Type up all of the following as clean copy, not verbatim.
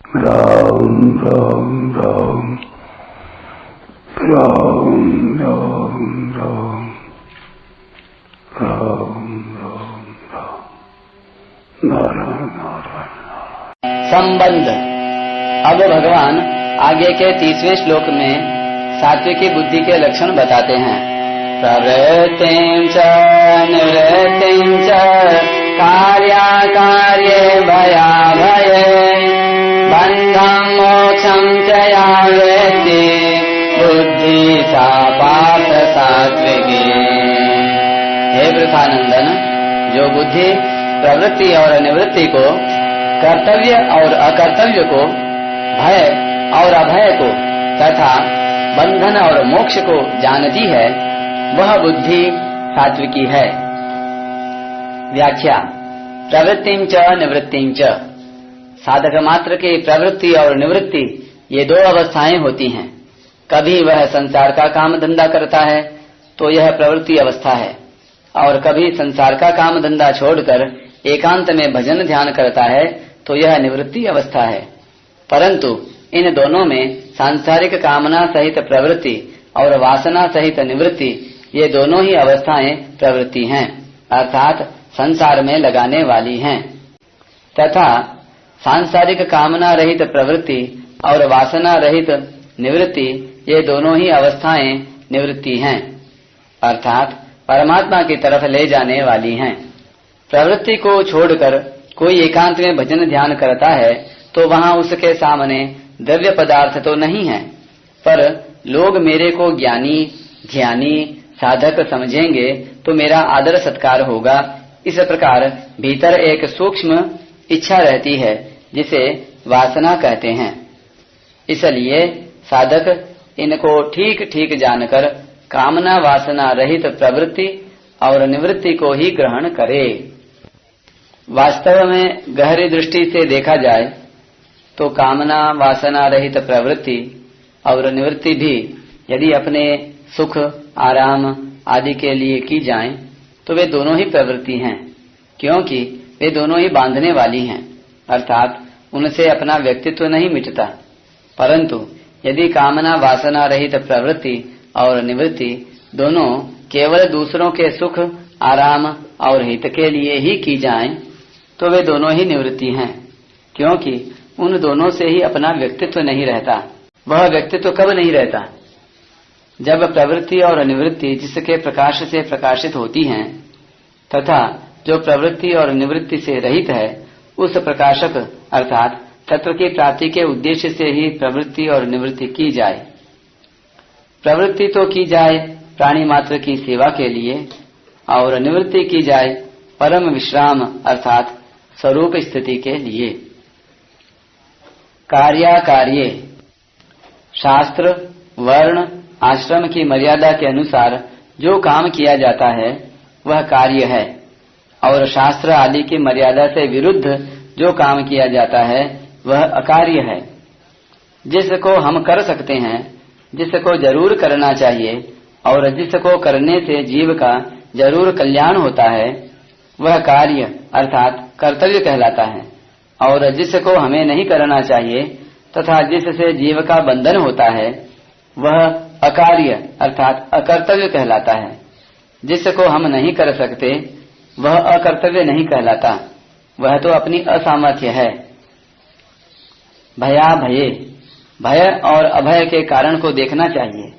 राम राम राम राम राम राम राम राम राम नारायण नारायण। संबंध। अब भगवान आगे के 30वें श्लोक में सात्विकी बुद्धि के लक्षण बताते हैं। प्रवृत्तिं च निवृत्तिं च कार्याकार्ये भयाभये बन्धं मोक्षं च या वेत्ति बुद्धि सा पार्थ सात्विकी। हे वृथानंदन, जो बुद्धि प्रवृत्ति और निवृत्ति को, कर्तव्य और अकर्तव्य को, भय और अभय को तथा बंधन और मोक्ष को जानती है, वह बुद्धि सात्विकी है। व्याख्या। प्रवृत्तिं च निवृत्तिं च। साधक मात्र की प्रवृत्ति और निवृत्ति ये दो अवस्थाएं होती हैं। कभी वह संसार का काम धंधा करता है तो यह प्रवृत्ति अवस्था है, और कभी संसार का काम धंधा छोड़कर एकांत में भजन ध्यान करता है तो यह निवृत्ति अवस्था है। परंतु इन दोनों में सांसारिक कामना सहित प्रवृत्ति और वासना सहित निवृत्ति ये दोनों ही अवस्थाएं प्रवृत्ति हैं, अर्थात संसार में लगाने वाली हैं, तथा सांसारिक कामना रहित प्रवृत्ति और वासना रहित निवृत्ति ये दोनों ही अवस्थाएं निवृत्ति हैं, अर्थात परमात्मा की तरफ ले जाने वाली हैं। प्रवृत्ति को छोड़कर कोई एकांत में भजन ध्यान करता है तो वहाँ उसके सामने द्रव्य पदार्थ तो नहीं है, पर लोग मेरे को ज्ञानी ध्यानी साधक समझेंगे तो मेरा आदर सत्कार होगा। इस प्रकार भीतर एक सूक्ष्म इच्छा रहती है जिसे वासना कहते हैं। इसलिए साधक इनको ठीक ठीक जानकर कामना वासना रहित प्रवृत्ति और निवृत्ति को ही ग्रहण करे। वास्तव में गहरी दृष्टि से देखा जाए तो कामना वासना रहित प्रवृत्ति और निवृत्ति भी यदि अपने सुख आराम आदि के लिए की जाएं तो वे दोनों ही प्रवृत्ति हैं, क्योंकि वे दोनों ही बांधने वाली हैं, अर्थात उनसे अपना व्यक्तित्व नहीं मिटता। परंतु यदि कामना वासना रहित प्रवृत्ति और निवृत्ति दोनों केवल दूसरों के सुख आराम और हित के लिए ही की जाएं तो वे दोनों ही निवृत्ति हैं, क्योंकि उन दोनों से ही अपना व्यक्तित्व नहीं रहता। वह व्यक्तित्व कब नहीं रहता? जब प्रवृत्ति और निवृत्ति जिसके प्रकाश से प्रकाशित होती हैं तथा जो प्रवृत्ति और निवृत्ति से रहित है उस प्रकाशक अर्थात तत्व की प्राप्ति के उद्देश्य से ही प्रवृत्ति और निवृत्ति की जाए। प्रवृत्ति तो की जाए प्राणी मात्र की सेवा के लिए और निवृत्ति की जाए परम विश्राम अर्थात स्वरूप स्थिति के लिए। कार्याकार्ये। शास्त्र वर्ण आश्रम की मर्यादा के अनुसार जो काम किया जाता है वह कार्य है, और शास्त्र आदि की मर्यादा से विरुद्ध जो काम किया जाता है वह अकार्य है। जिसको हम कर सकते हैं, जिसको जरूर करना चाहिए और जिसको करने से जीव का जरूर कल्याण होता है वह कार्य अर्थात कर्तव्य कहलाता है, और जिसको हमें नहीं करना चाहिए तथा जिससे जीव का बंधन होता है वह अकार्य अर्थात अकर्तव्य कहलाता है। जिसको हम नहीं कर सकते वह अकर्तव्य नहीं कहलाता, वह तो अपनी असामर्थ्य है। भया भये। भय और अभय के कारण को देखना चाहिए।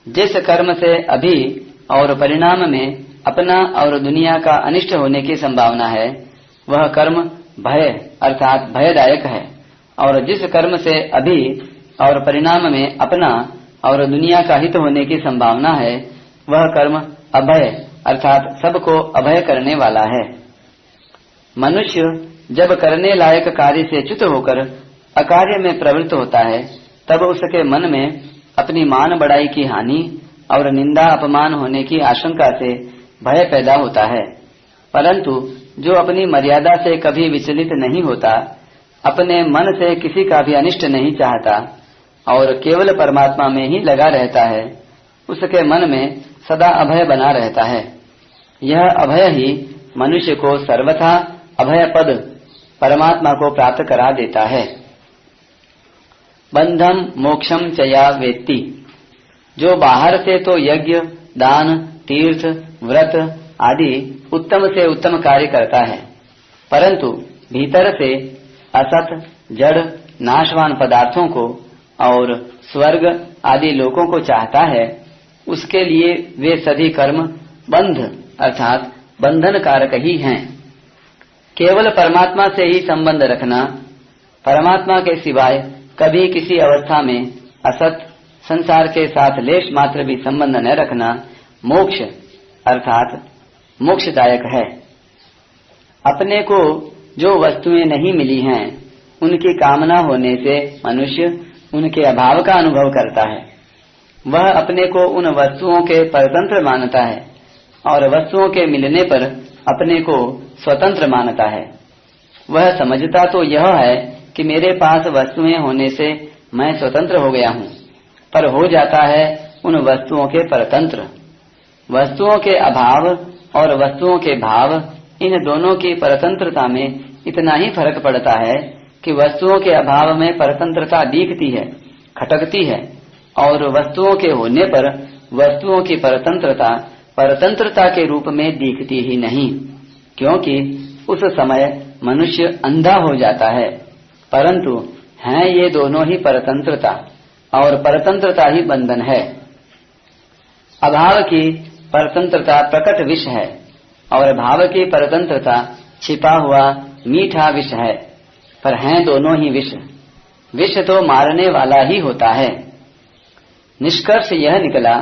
जिस कर्म से अभी और परिणाम में अपना और दुनिया का अनिष्ट होने की संभावना है वह कर्म भय अर्थात भयदायक है, और जिस कर्म से अभी और परिणाम में अपना और दुनिया का हित होने की संभावना है वह कर्म अभय अर्थात सबको अभय करने वाला है। मनुष्य जब करने लायक कार्य से च्युत होकर अकार्य में प्रवृत्त होता है तब उसके मन में अपनी मान बढ़ाई की हानि और निंदा अपमान होने की आशंका से भय पैदा होता है। परंतु जो अपनी मर्यादा से कभी विचलित नहीं होता, अपने मन से किसी का भी अनिष्ट नहीं चाहता और केवल परमात्मा में ही लगा रहता है, उसके मन में सदा अभय बना रहता है। यह अभय ही मनुष्य को सर्वथा अभय पद परमात्मा को प्राप्त करा देता है। बंधम मोक्षम च या वेत्ति। जो बाहर से तो यज्ञ, दान, तीर्थ, व्रत आदि उत्तम से उत्तम कार्य करता है, परंतु भीतर से असत, जड़, नाशवान पदार्थों को और स्वर्ग आदि लोकों को चाहता है, उसके लिए वे सभी कर्म बंध अर्थात बंधन कारक ही हैं। केवल परमात्मा से ही संबंध रखना, परमात्मा के सिवाय कभी किसी अवस्था में असत संसार के साथ लेश मात्र भी संबंध न रखना मोक्ष अर्थात मोक्षदायक है। अपने को जो वस्तुएं नहीं मिली हैं, उनकी कामना होने से मनुष्य उनके अभाव का अनुभव करता है। वह अपने को उन वस्तुओं के परतंत्र मानता है और वस्तुओं के मिलने पर अपने को स्वतंत्र मानता है। वह समझता तो यह है कि मेरे पास वस्तुएं होने से मैं स्वतंत्र हो गया हूँ, पर हो जाता है उन वस्तुओं के परतंत्र। वस्तुओं के अभाव और वस्तुओं के भाव, इन दोनों की परतंत्रता में इतना ही फर्क पड़ता है कि वस्तुओं के अभाव में परतंत्रता दिखती है, खटकती है, और वस्तुओं के होने पर वस्तुओं की परतंत्रता परतंत्रता के रूप में दिखती ही नहीं, क्योंकि उस समय मनुष्य अंधा हो जाता है। परंतु हैं ये दोनों ही परतंत्रता, और परतंत्रता ही बंधन है। अभाव की परतंत्रता प्रकट विष है और भाव की परतंत्रता छिपा हुआ मीठा विष है, पर हैं दोनों ही विष। विष तो मारने वाला ही होता है। निष्कर्ष यह निकला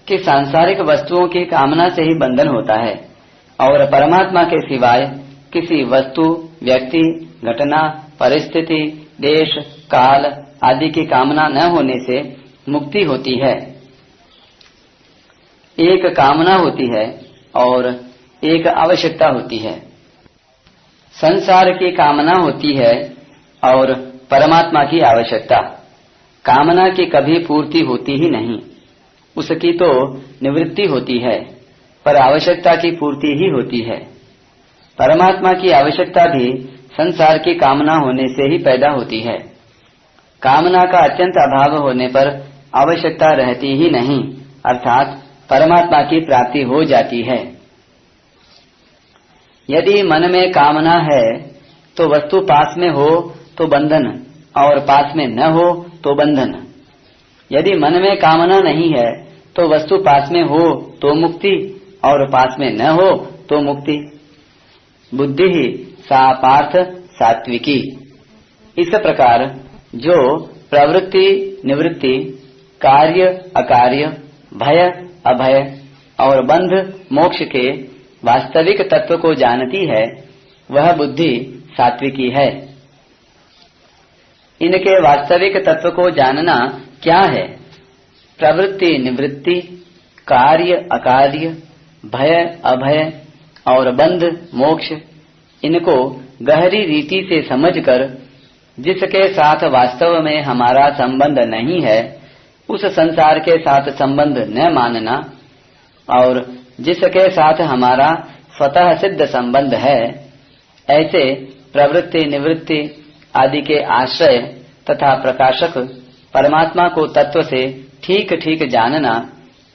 कि सांसारिक वस्तुओं की कामना से ही बंधन होता है और परमात्मा के सिवाय किसी वस्तु, व्यक्ति, घटना, परिस्थिति, देश, काल आदि की कामना न होने से मुक्ति होती है। एक कामना होती है और एक आवश्यकता होती है। संसार की कामना होती है और परमात्मा की आवश्यकता। कामना की कभी पूर्ति होती ही नहीं, उसकी तो निवृत्ति होती है, पर आवश्यकता की पूर्ति ही होती है। परमात्मा की आवश्यकता भी संसार की कामना होने से ही पैदा होती है। कामना का अत्यंत अभाव होने पर आवश्यकता रहती ही नहीं, अर्थात परमात्मा की प्राप्ति हो जाती है। यदि मन में कामना है तो वस्तु पास में हो तो बंधन, और पास में न हो तो बंधन। यदि मन में कामना नहीं है तो वस्तु पास में हो तो मुक्ति, और पास में न हो तो मुक्ति। बुद्धि ही सा पार्थ सात्विकी। इस प्रकार जो प्रवृत्ति, निवृत्ति, कार्य, अकार्य, भय, अभय और बंध, मोक्ष के वास्तविक तत्व को जानती है, वह बुद्धि सात्विकी है। इनके वास्तविक तत्व को जानना क्या है? प्रवृत्ति, निवृत्ति, कार्य, अकार्य, भय, अभय और बंध, मोक्ष, इनको गहरी रीति से समझकर जिसके साथ वास्तव में हमारा संबंध नहीं है, उस संसार के साथ संबंध न मानना, और जिसके साथ हमारा स्वतः सिद्ध संबंध है, ऐसे प्रवृत्ति, निवृत्ति आदि के आश्रय तथा प्रकाशक परमात्मा को तत्व से ठीक ठीक जानना,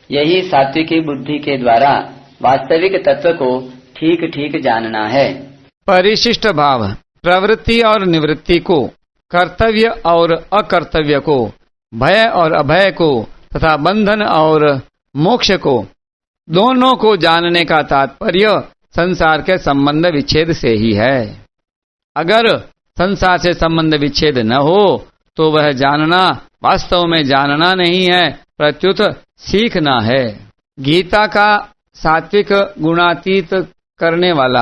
यही सात्विकी बुद्धि के द्वारा वास्तविक तत्व को ठीक ठीक जानना है। परिशिष्ट भाव प्रवृत्ति और निवृत्ति को, कर्तव्य और अकर्तव्य को, भय और अभय को तथा बंधन और मोक्ष को, दोनों को जानने का तात्पर्य संसार के संबंध विच्छेद से ही है। अगर संसार से संबंध विच्छेद न हो तो वह जानना वास्तव में जानना नहीं है, प्रत्युत सीखना है। गीता का सात्विक गुणातीत करने वाला,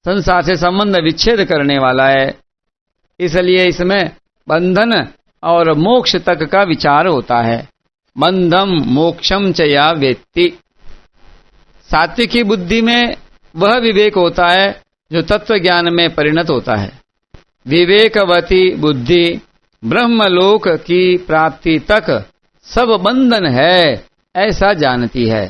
संसार से संबंध विच्छेद करने वाला है, इसलिए इसमें बंधन और मोक्ष तक का विचार होता है। बंधम मोक्षम च या वेत्ति। सात्विकी बुद्धि में वह विवेक होता है जो तत्व ज्ञान में परिणत होता है। विवेकवती बुद्धि ब्रह्मलोक की प्राप्ति तक सब बंधन है ऐसा जानती है।